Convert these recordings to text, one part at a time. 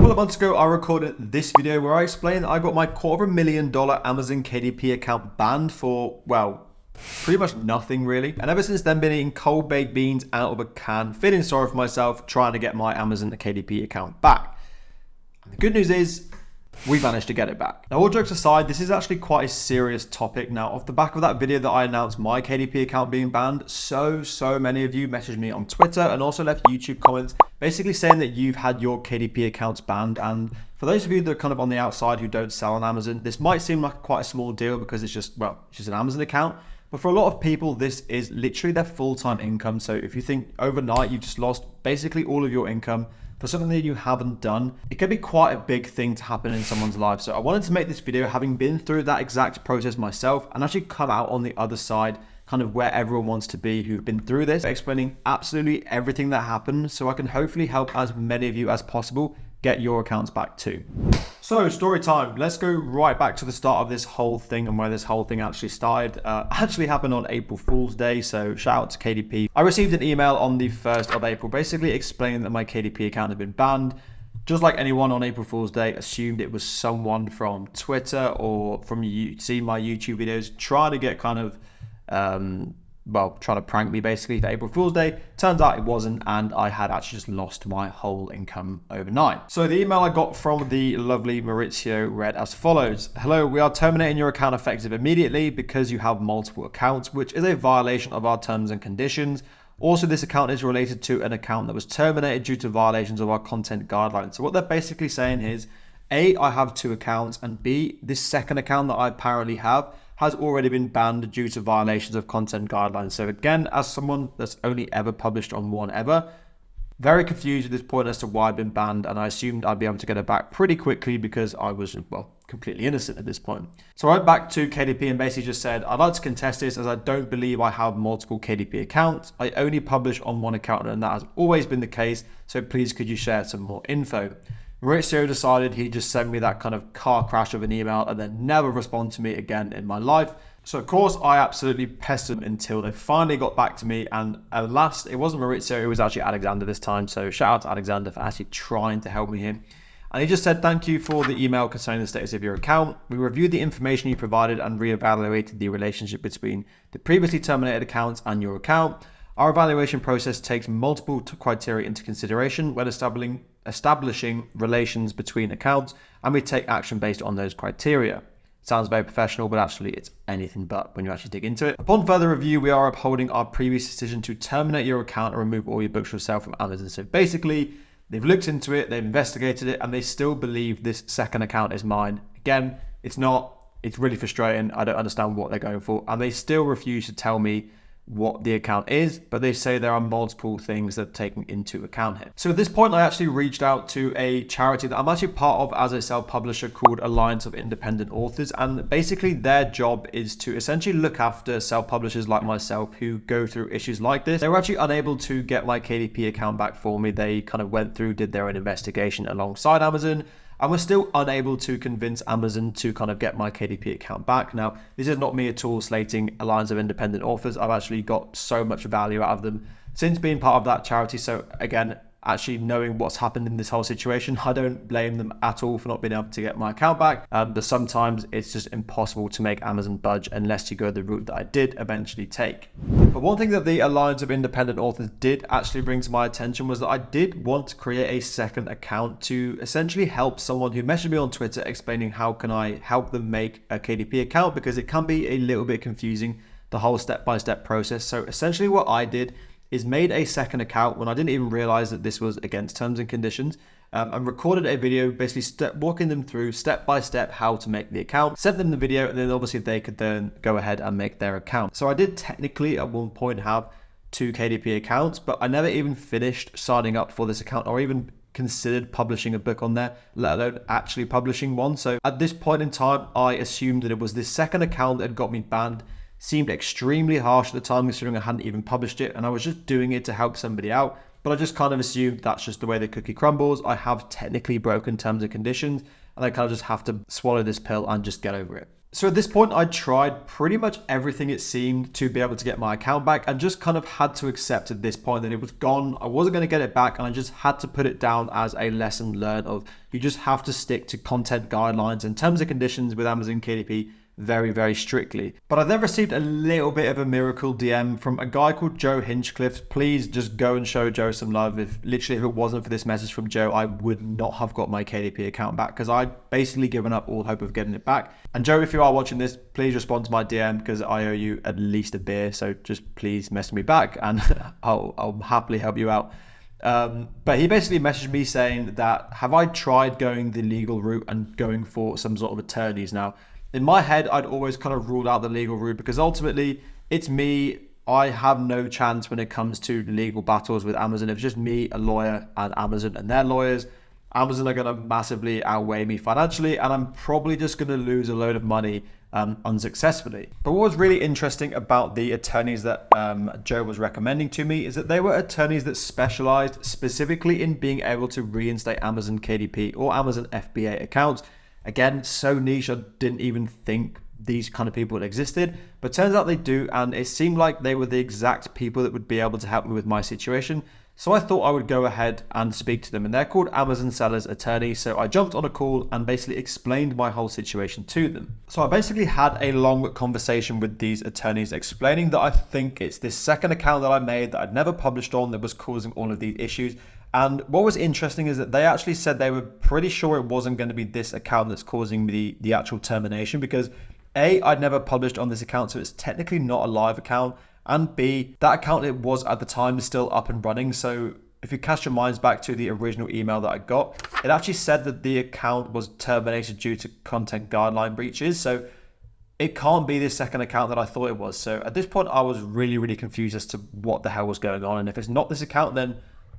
couple of months ago, I recorded this video where I explained I got my $250,000 Amazon KDP account banned for, well, pretty much nothing really. And ever since then, been eating cold baked beans out of a can, feeling sorry for myself, trying to get my Amazon KDP account back. And the good news is, we managed to get it back. Now, all jokes aside, this is actually quite a serious topic. Now, off the back of that video that I announced my KDP account being banned, so many of you messaged me on Twitter and also left YouTube comments basically saying that you've had your KDP accounts banned. And for those of you that are kind of on the outside who don't sell on Amazon, this might seem like quite a small deal because it's just, well, it's just an Amazon account. But for a lot of people, this is literally their full-time income. So if you think overnight you just lost basically all of your income for something that you haven't done, it can be quite a big thing to happen in someone's life. So I wanted to make this video having been through that exact process myself and actually come out on the other side, kind of where everyone wants to be who've been through this, explaining absolutely everything that happened so I can hopefully help as many of you as possible get your accounts back too. So story time, let's go right back to the start of this whole thing and where this whole thing actually started. Actually happened on April Fool's Day, so shout out to KDP. I received an email on the 1st of April basically explaining that my KDP account had been banned. Just like anyone on April Fool's Day assumed it was someone from Twitter or from seeing my YouTube videos trying to get kind of trying to prank me basically for April Fool's Day. Turns out it wasn't, and I had actually just lost my whole income overnight. So the email I got from the lovely Maurizio read as follows. Hello, we are terminating your account effective immediately because you have multiple accounts, which is a violation of our terms and conditions. Also, this account is related to an account that was terminated due to violations of our content guidelines. So what they're basically saying is, A, I have two accounts, and B, this second account that I apparently have has already been banned due to violations of content guidelines. So again, as someone that's only ever published on one ever, very confused at this point as to why I've been banned, and I assumed I'd be able to get it back pretty quickly because I was, well, completely innocent at this point. So I went back to KDP and basically just said, I'd like to contest this as I don't believe I have multiple KDP accounts. I only publish on one account and that has always been the case, so please could you share some more info? Maurizio decided he'd just send me that kind of car crash of an email and then never respond to me again in my life. So of course I absolutely pestered him until they finally got back to me, and at last it wasn't Maurizio, it was actually Alexander this time. So shout out to Alexander for actually trying to help me here. And he just said, thank you for the email concerning the status of your account. We reviewed the information you provided and reevaluated the relationship between the previously terminated accounts and your account. Our evaluation process takes multiple criteria into consideration when establishing relations between accounts, and we take action based on those criteria. Sounds very professional, but actually it's anything but when you actually dig into it. Upon further review, we are upholding our previous decision to terminate your account and remove all your books yourself from Amazon. So basically, they've looked into it, they've investigated it, and they still believe this second account is mine. Again, it's not. It's really frustrating. I don't understand what they're going for, and they still refuse to tell me what the account is, but they say there are multiple things that are taken into account here. So at this point, I actually reached out to a charity that I'm actually part of as a self-publisher called Alliance of Independent Authors, and basically their job is to essentially look after self-publishers like myself who go through issues like this. They were actually unable to get my KDP account back for me. They kind of went through, did their own investigation alongside Amazon, and we're still unable to convince Amazon to kind of get my KDP account back. Now, this is not me at all slating Alliance of Independent Authors. I've actually got so much value out of them since being part of that charity. So again, actually knowing what's happened in this whole situation, I don't blame them at all for not being able to get my account back. But sometimes it's just impossible to make Amazon budge unless you go the route that I did eventually take. But one thing that the Alliance of Independent Authors did actually bring to my attention was that I did want to create a second account to essentially help someone who messaged me on Twitter explaining how can I help them make a KDP account, because it can be a little bit confusing, the whole step-by-step process. So essentially what I did is made a second account when I didn't even realize that this was against terms and conditions, and recorded a video basically walking them through step by step how to make the account, sent them the video, and then obviously they could then go ahead and make their account. So I did technically at one point have two KDP accounts, but I never even finished signing up for this account or even considered publishing a book on there, let alone actually publishing one. So at this point in time, I assumed that it was this second account that had got me banned. Seemed extremely harsh at the time considering I hadn't even published it and I was just doing it to help somebody out, but I just kind of assumed that's just the way the cookie crumbles. I have technically broken terms and conditions and I kind of just have to swallow this pill and just get over it. So at this point, I tried pretty much everything it seemed to be able to get my account back, and just kind of had to accept at this point that it was gone. I wasn't going to get it back, and I just had to put it down as a lesson learned of you just have to stick to content guidelines and terms and conditions with Amazon KDP very, very strictly. But I then received a little bit of a miracle DM from a guy called Joe Hinchcliffe. Please just go and show Joe some love. If it wasn't for this message from Joe, I would not have got my KDP account back, because I'd basically given up all hope of getting it back. And Joe, if you are watching this, please respond to my DM, because I owe you at least a beer. So just please message me back and I'll happily help you out. But he basically messaged me saying that, have I tried going the legal route and going for some sort of attorneys? Now, in my head, I'd always kind of ruled out the legal route, because ultimately it's me. I have no chance when it comes to legal battles with Amazon. If it's just me, a lawyer, and Amazon and their lawyers, Amazon are going to massively outweigh me financially, and I'm probably just going to lose a load of money unsuccessfully. But what was really interesting about the attorneys that Joe was recommending to me is that they were attorneys that specialized specifically in being able to reinstate Amazon KDP or Amazon FBA accounts. Again, so niche, I didn't even think these kind of people existed, but turns out they do, and it seemed like they were the exact people that would be able to help me with my situation. So I thought I would go ahead and speak to them, and they're called Amazon Sellers Attorneys. So I jumped on a call and basically explained my whole situation to them. So I basically had a long conversation with these attorneys, explaining that I think it's this second account that I made that I'd never published on that was causing all of these issues. And what was interesting is that they actually said they were pretty sure it wasn't going to be this account that's causing the actual termination, because A, I'd never published on this account, so it's technically not a live account, and B, that account, it was at the time still up and running. So if you cast your minds back to the original email that I got, it actually said that the account was terminated due to content guideline breaches. So it can't be this second account that I thought it was. So at this point, I was really, really confused as to what the hell was going on. And if it's not this account, then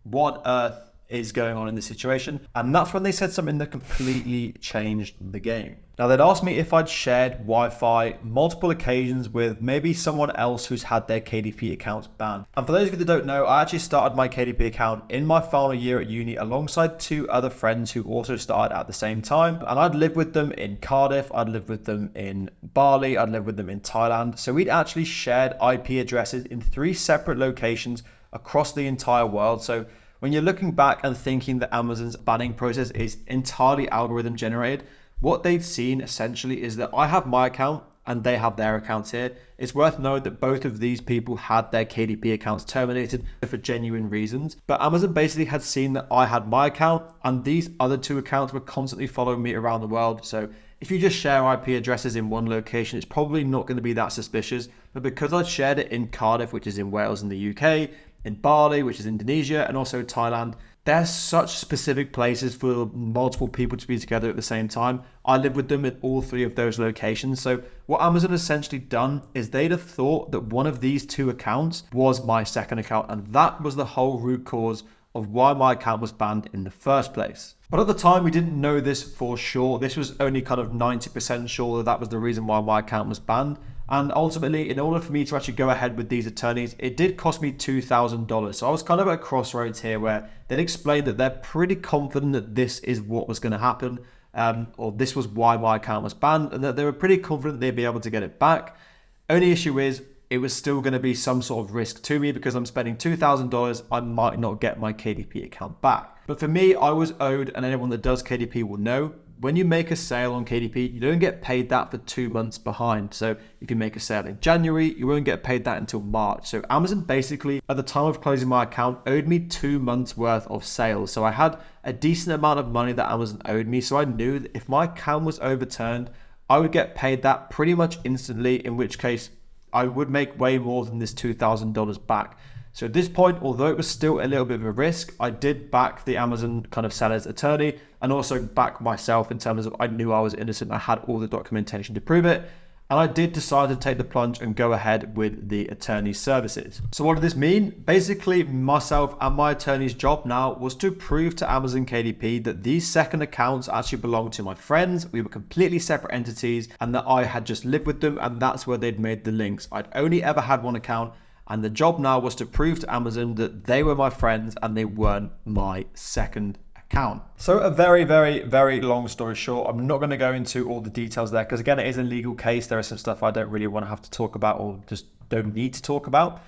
what on earth is going on in this situation? And that's when they said something that completely changed the game. Now, they'd asked me if I'd shared Wi-Fi multiple occasions with maybe someone else who's had their KDP accounts banned. And for those of you that don't know, I actually started my KDP account in my final year at uni alongside two other friends who also started at the same time. And I'd lived with them in Cardiff, I'd lived with them in Bali, I'd lived with them in Thailand. So we'd actually shared IP addresses in 3 separate locations across the entire world. So when you're looking back and thinking that Amazon's banning process is entirely algorithm generated, what they've seen essentially is that I have my account and they have their accounts here. It's worth noting that both of these people had their KDP accounts terminated for genuine reasons, but Amazon basically had seen that I had my account and these other 2 accounts were constantly following me around the world. So if you just share IP addresses in one location, it's probably not going to be that suspicious. But because I shared it in Cardiff, which is in Wales in the UK, in Bali, which is Indonesia, and also Thailand, there's such specific places for multiple people to be together at the same time. I live with them in all 3 of those locations. So what Amazon essentially done is they'd have thought that one of these 2 accounts was my second account, and that was the whole root cause of why my account was banned in the first place. But at the time, we didn't know this for sure. This was only kind of 90% sure that that was the reason why my account was banned. And ultimately, in order for me to actually go ahead with these attorneys, it did cost me $2,000. So I was kind of at a crossroads here where they'd explained that they're pretty confident that this is what was going to happen, or this was why my account was banned, and that they were pretty confident they'd be able to get it back. Only issue is, it was still going to be some sort of risk to me because I'm spending $2,000. I might not get my KDP account back. But for me, I was owed, and anyone that does KDP will know, when you make a sale on KDP, you don't get paid that for 2 months behind. So if you make a sale in January, you won't get paid that until March. So Amazon basically, at the time of closing my account, owed me 2 months worth of sales. So I had a decent amount of money that Amazon owed me. So I knew that if my account was overturned, I would get paid that pretty much instantly, in which case I would make way more than this $2,000 back. So at this point, although it was still a little bit of a risk, I did back the Amazon kind of seller's attorney and also back myself in terms of I knew I was innocent. I had all the documentation to prove it. And I did decide to take the plunge and go ahead with the attorney's services. So what did this mean? Basically, myself and my attorney's job now was to prove to Amazon KDP that these second accounts actually belonged to my friends. We were completely separate entities and that I had just lived with them, and that's where they'd made the links. I'd only ever had one account. And the job now was to prove to Amazon that they were my friends and they weren't my second account. So a very, very, very long story short, I'm not going to go into all the details there because again, it is a legal case. There is some stuff I don't really want to have to talk about or just don't need to talk about.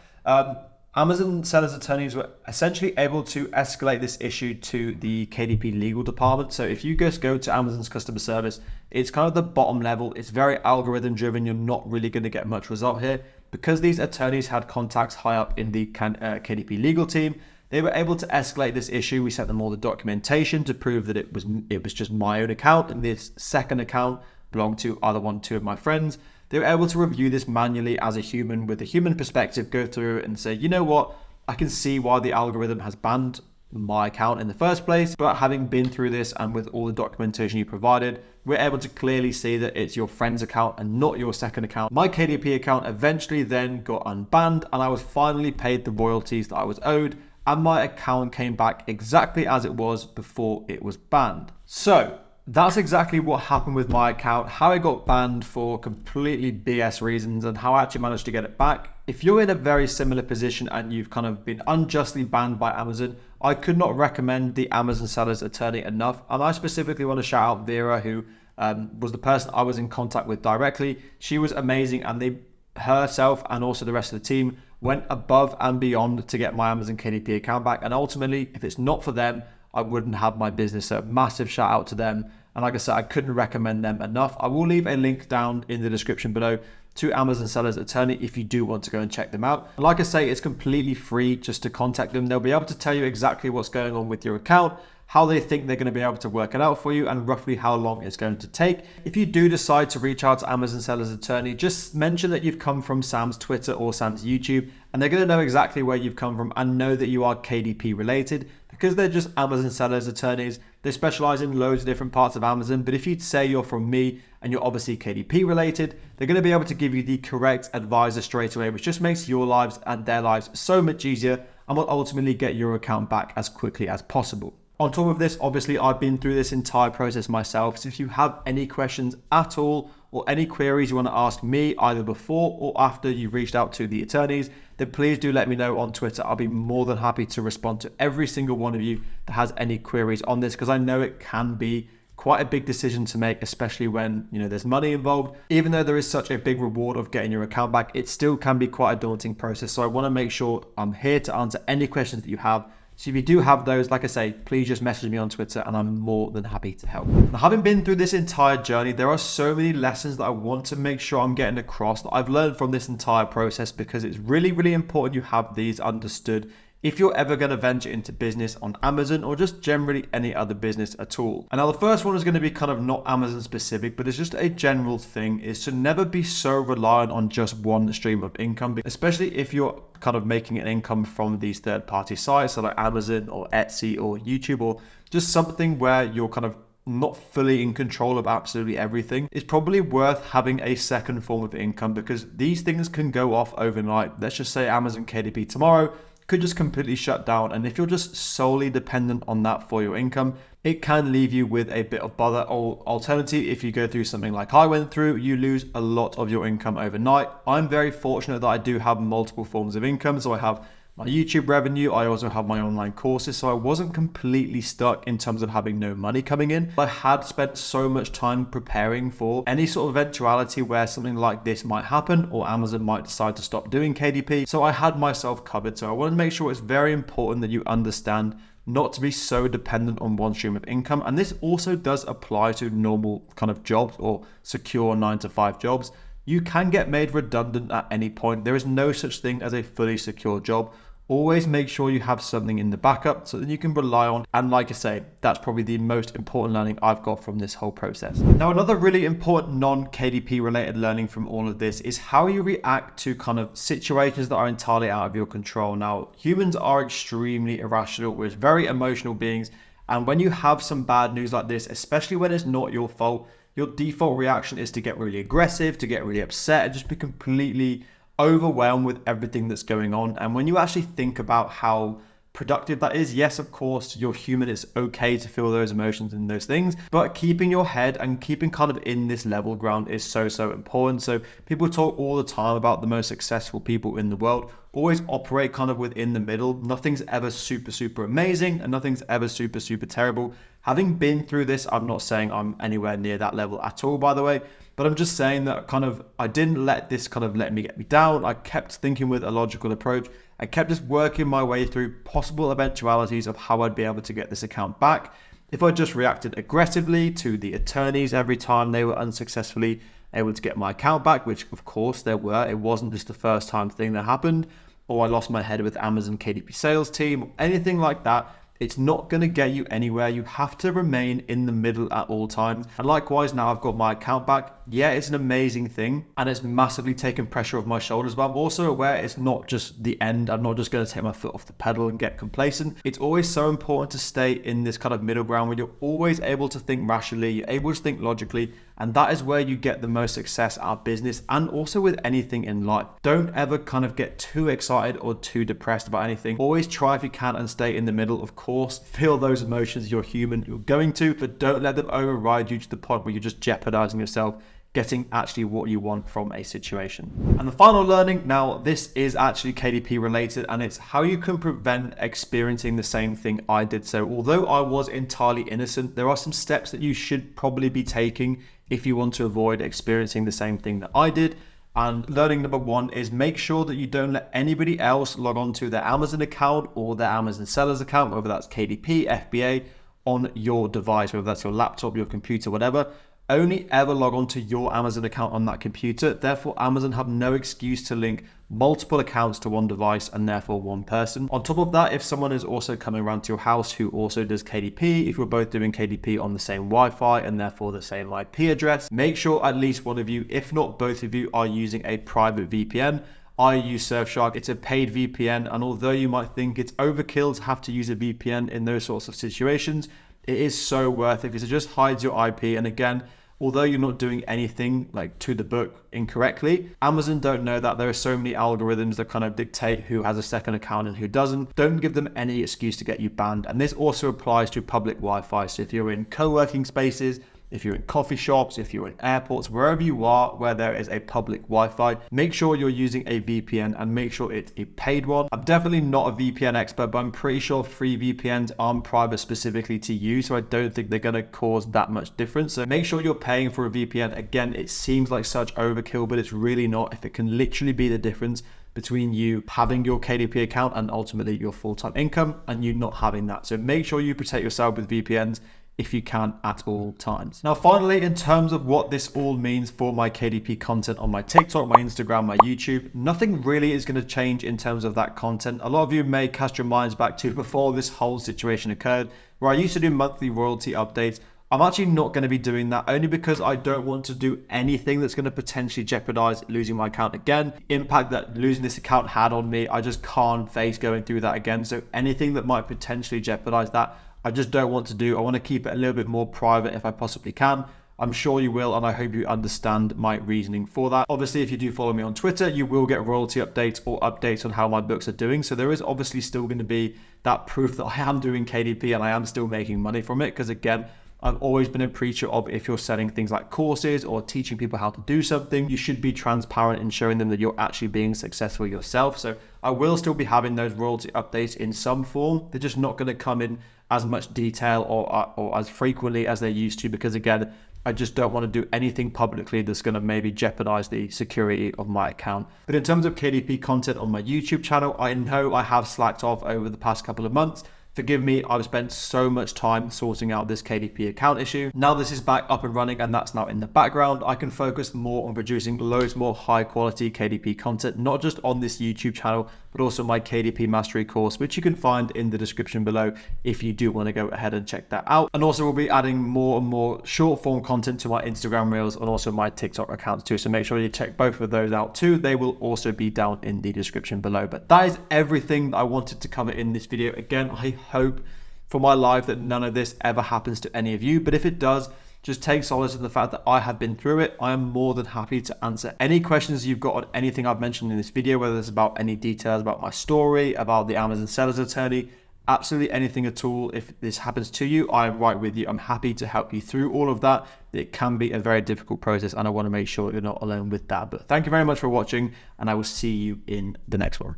Amazon sellers attorneys were essentially able to escalate this issue to the KDP legal department. So if you just go to Amazon's customer service, it's kind of the bottom level. It's very algorithm driven. You're not really going to get much result here. Because these attorneys had contacts high up in the KDP legal team, they were able to escalate this issue. We sent them all the documentation to prove that it was just my own account and this second account belonged to two of my friends. They were able to review this manually as a human with a human perspective, go through it and say, you know what, I can see why the algorithm has banned my account in the first place, but having been through this and with all the documentation you provided, we're able to clearly see that it's your friend's account and not your second account. My KDP account eventually then got unbanned and I was finally paid the royalties that I was owed, and my account came back exactly as it was before it was banned. So that's exactly what happened with my account, how I got banned for completely BS reasons and how I actually managed to get it back. If you're in a very similar position and you've kind of been unjustly banned by Amazon, I could not recommend the Amazon seller's attorney enough. And I specifically want to shout out Vera, who was the person I was in contact with directly. She was amazing, and herself and also the rest of the team went above and beyond to get my Amazon KDP account back. And ultimately, if it's not for them, I wouldn't have my business. So massive shout out to them. And like I said, I couldn't recommend them enough. I will leave a link down in the description below to Amazon seller's attorney if you do want to go and check them out. And like I say, it's completely free just to contact them. They'll be able to tell you exactly what's going on with your account, how they think they're going to be able to work it out for you, and roughly how long it's going to take. If you do decide to reach out to Amazon seller's attorney, just mention that you've come from Sam's Twitter or Sam's YouTube, and they're going to know exactly where you've come from and know that you are KDP related. Because they're just Amazon sellers attorneys, they specialize in loads of different parts of Amazon. But if you'd say you're from me and you're obviously KDP related, they're going to be able to give you the correct advisor straight away, which just makes your lives and their lives so much easier and will ultimately get your account back as quickly as possible. On top of this, obviously, I've been through this entire process myself. So if you have any questions at all or any queries you want to ask me either before or after you've reached out to the attorneys, then please do let me know on Twitter. I'll be more than happy to respond to every single one of you that has any queries on this, because I know it can be quite a big decision to make, especially when there's money involved. Even though there is such a big reward of getting your account back, it still can be quite a daunting process. So I want to make sure I'm here to answer any questions that you have. So if you do have those, like I say, please just message me on Twitter and I'm more than happy to help. Now, having been through this entire journey, there are so many lessons that I want to make sure I'm getting across that I've learned from this entire process, because it's really, really important you have these understood if you're ever going to venture into business on Amazon or just generally any other business at all. And now the first one is going to be kind of not Amazon specific, but it's just a general thing, is to never be so reliant on just one stream of income, especially if you're kind of making an income from these third-party sites, so like Amazon or Etsy or YouTube, or just something where you're kind of not fully in control of absolutely everything. It's probably worth having a second form of income, because these things can go off overnight. Let's just say Amazon KDP tomorrow could just completely shut down, and if you're just solely dependent on that for your income, it can leave you with a bit of bother. Or alternatively, if you go through something like I went through, you lose a lot of your income overnight. I'm very fortunate that I do have multiple forms of income. So I have my YouTube revenue, I also have my online courses, so I wasn't completely stuck in terms of having no money coming in. I had spent so much time preparing for any sort of eventuality where something like this might happen or Amazon might decide to stop doing KDP. So I had myself covered. So I want to make sure it's very important that you understand not to be so dependent on one stream of income. And this also does apply to normal kind of jobs or secure 9-to-5 jobs. You can get made redundant at any point. There is no such thing as a fully secure job. Always make sure you have something in the backup so that you can rely on. And like I say, that's probably the most important learning I've got from this whole process. Now, another really important non-KDP related learning from all of this is how you react to kind of situations that are entirely out of your control. Now, humans are extremely irrational. We're very emotional beings. And when you have some bad news like this, especially when it's not your fault, your default reaction is to get really aggressive, to get really upset, and just be completely overwhelmed with everything that's going on. And when you actually think about how productive that is. Yes, of course, you're human. It's okay to feel those emotions and those things, but keeping your head and keeping kind of in this level ground is so important. So people talk all the time about the most successful people in the world always operate kind of within the middle. Nothing's ever super amazing and nothing's ever super terrible. Having been through this, I'm not saying I'm anywhere near that level at all, by the way, but I'm just saying that kind of I didn't let this kind of let me get me down. I kept thinking with a logical approach. I kept just working my way through possible eventualities of how I'd be able to get this account back. If I just reacted aggressively to the attorneys every time they were unsuccessfully able to get my account back, which of course there were, it wasn't just the first time thing that happened, or I lost my head with Amazon KDP sales team, or anything like that, it's not going to get you anywhere. You have to remain in the middle at all times. And likewise, now I've got my account back. Yeah, it's an amazing thing and it's massively taken pressure off my shoulders, but I'm also aware it's not just the end. I'm not just going to take my foot off the pedal and get complacent. It's always so important to stay in this kind of middle ground where you're always able to think rationally, you're able to think logically, and that is where you get the most success out of business and also with anything in life. Don't ever kind of get too excited or too depressed about anything. Always try if you can and stay in the middle. Of course, feel those emotions. You're human, you're going to, but don't let them override you to the point where you're just jeopardizing yourself getting actually what you want from a situation. And the final learning, now this is actually KDP related, and it's how you can prevent experiencing the same thing I did. So although I was entirely innocent, there are some steps that you should probably be taking if you want to avoid experiencing the same thing that I did. And learning number one is make sure that you don't let anybody else log on to their Amazon account or their Amazon sellers account, whether that's KDP, FBA, on your device, whether that's your laptop, your computer, whatever. Only ever log on to your Amazon account on that computer. Therefore, Amazon have no excuse to link multiple accounts to one device and therefore one person. On top of that, if someone is also coming around to your house who also does KDP, if you're both doing KDP on the same Wi-Fi and therefore the same IP address, make sure at least one of you, if not both of you, are using a private VPN. I use Surfshark. It's a paid VPN, and although you might think it's overkill to have to use a VPN in those sorts of situations, it is so worth it because it just hides your IP. And again, although you're not doing anything like to the book incorrectly, Amazon don't know that. There are so many algorithms that kind of dictate who has a second account and who doesn't. Don't give them any excuse to get you banned. And this also applies to public Wi-Fi. So if you're in co-working spaces, if you're in coffee shops, if you're in airports, wherever you are where there is a public Wi-Fi, make sure you're using a VPN and make sure it's a paid one. I'm definitely not a VPN expert, but I'm pretty sure free VPNs aren't private specifically to you, so I don't think they're going to cause that much difference. So make sure you're paying for a VPN. Again, it seems like such overkill, but it's really not. If it can literally be the difference between you having your KDP account and ultimately your full-time income and you not having that. So make sure you protect yourself with VPNs if you can at all times. Now, finally, in terms of what this all means for my KDP content on my TikTok, my Instagram, my YouTube, nothing really is going to change in terms of that content. A lot of you may cast your minds back to before this whole situation occurred, where I used to do monthly royalty updates. I'm actually not going to be doing that only because I don't want to do anything that's going to potentially jeopardize losing my account again. The impact that losing this account had on me, I just can't face going through that again. So anything that might potentially jeopardize that, I just don't want to do. I want to keep it a little bit more private if I possibly can. I'm sure you will, and I hope you understand my reasoning for that. Obviously, if you do follow me on Twitter, you will get royalty updates or updates on how my books are doing. So there is obviously still going to be that proof that I am doing KDP and I am still making money from it. Because again, I've always been a preacher of if you're selling things like courses or teaching people how to do something, you should be transparent in showing them that you're actually being successful yourself. So I will still be having those royalty updates in some form. They're just not going to come in as much detail or as frequently as they used to, because again, I just don't want to do anything publicly that's going to maybe jeopardize the security of my account. But in terms of KDP content on my YouTube channel, I know I have slacked off over the past couple of months. Forgive me, I've spent so much time sorting out this KDP account issue. Now this is back up and running and that's now in the background, I can focus more on producing loads more high quality KDP content, not just on this YouTube channel, but also my KDP Mastery course, which you can find in the description below if you do want to go ahead and check that out. And also we'll be adding more and more short form content to my Instagram Reels and also my TikTok accounts too. So make sure you check both of those out too. They will also be down in the description below. But that is everything that I wanted to cover in this video. Again, I hope for my life that none of this ever happens to any of you, but if it does, just take solace in the fact that I have been through it. I am more than happy to answer any questions you've got on anything I've mentioned in this video, whether it's about any details about my story, about the Amazon sellers attorney, absolutely anything at all. If this happens to you, I'm right with you. I'm happy to help you through all of that. It can be a very difficult process, and I want to make sure you're not alone with that. But thank you very much for watching, and I will see you in the next one.